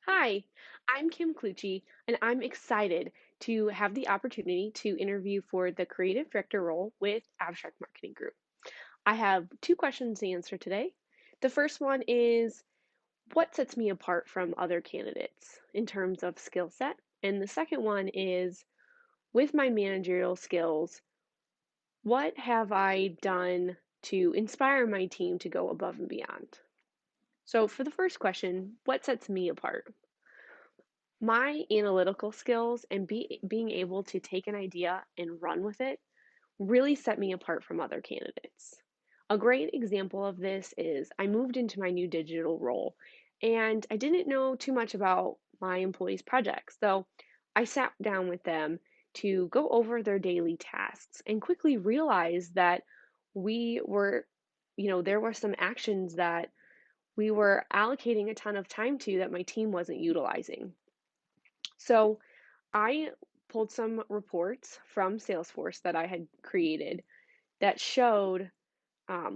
Hi, I'm Kim Cluchey, and I'm excited to have the opportunity to interview for the creative director role with Abstract Marketing Group. I have two questions to answer today. The first one is what sets me apart from other candidates in terms of skill set? And the second one is with my managerial skills, what have I done to inspire my team to go above and beyond? So, for the first question, what sets me apart? My analytical skills and being able to take an idea and run with it really set me apart from other candidates. A great example of this is I moved into my new digital role and I didn't know too much about my employees' projects. So I sat down with them to go over their daily tasks and quickly realized that we were, there were some actions that we were allocating a ton of time to that my team wasn't utilizing. So I pulled some reports from Salesforce that I had created that showed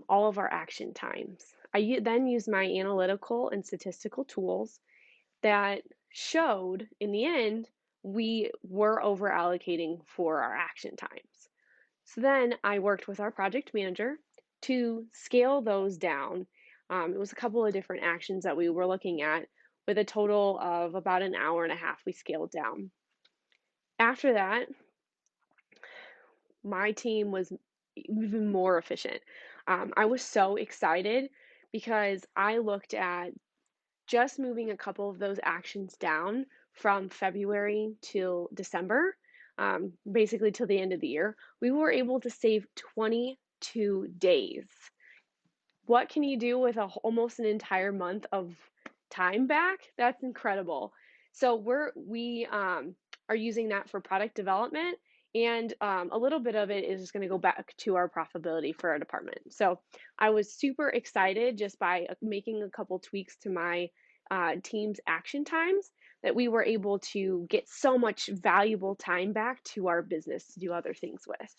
all of our action times. Then used my analytical and statistical tools that showed in the end we were over allocating for our action times. So then I worked with our project manager to scale those down. It was a couple of different actions that we were looking at with a total of about an hour and a half we scaled down. After that, my team was even more efficient. I was so excited because I looked at just moving a couple of those actions down from February till December, basically till the end of the year. We were able to save 22 days. What can you do with almost an entire month of time back? That's incredible. So we are using that for product development, and a little bit of it is going to go back to our profitability for our department. So I was super excited just by making a couple tweaks to my team's action times that we were able to get so much valuable time back to our business to do other things with.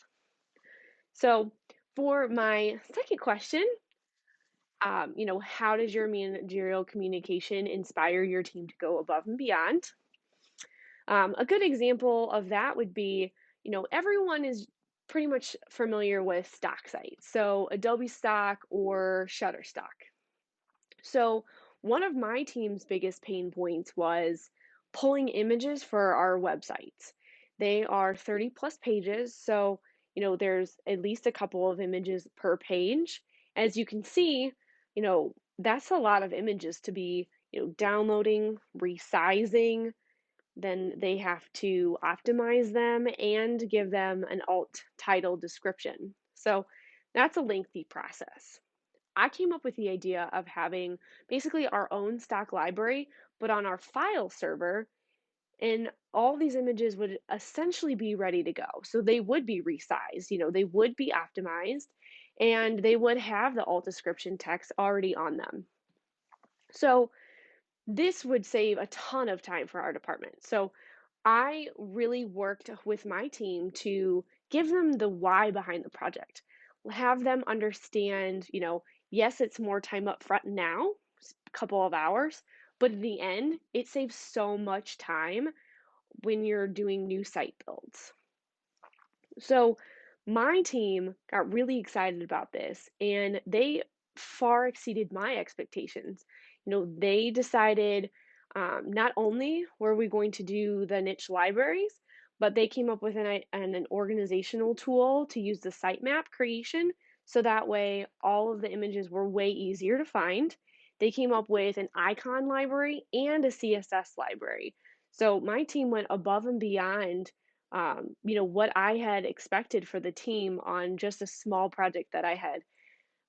So for my second question, how does your managerial communication inspire your team to go above and beyond? A good example of that would be, everyone is pretty much familiar with stock sites, so Adobe Stock or Shutterstock. So one of my team's biggest pain points was pulling images for our websites. They are 30 plus pages, so there's at least a couple of images per page. As you can see, that's a lot of images to be, downloading, resizing, then they have to optimize them and give them an alt title description. So that's a lengthy process. I came up with the idea of having basically our own stock library, but on our file server, and all these images would essentially be ready to go. So they would be resized, they would be optimized, and they would have the alt description text already on them. So this would save a ton of time for our department. So I really worked with my team to give them the why behind the project. Have them understand, yes, it's more time up front now, a couple of hours, but in the end, it saves so much time when you're doing new site builds. So my team got really excited about this and they far exceeded my expectations. They decided not only were we going to do the niche libraries, but they came up with an organizational tool to use the sitemap creation. So that way, all of the images were way easier to find. They came up with an icon library and a CSS library. So my team went above and beyond what I had expected for the team on just a small project that I had.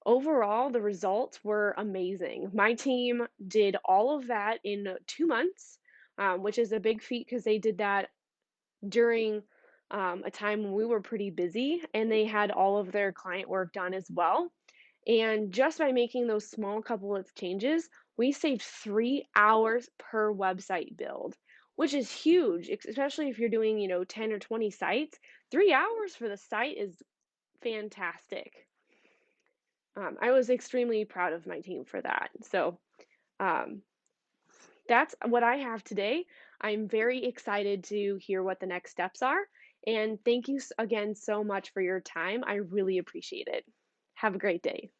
Overall, the results were amazing. My team did all of that in 2 months, which is a big feat because they did that during a time when we were pretty busy and they had all of their client work done as well. And just by making those small couple of changes, we saved 3 hours per website build, which is huge, especially if you're doing, 10 or 20 sites. 3 hours for the site is fantastic. I was extremely proud of my team for that. So um, That's what I have today. I'm very excited to hear what the next steps are. And thank you again so much for your time. I really appreciate it. Have a great day.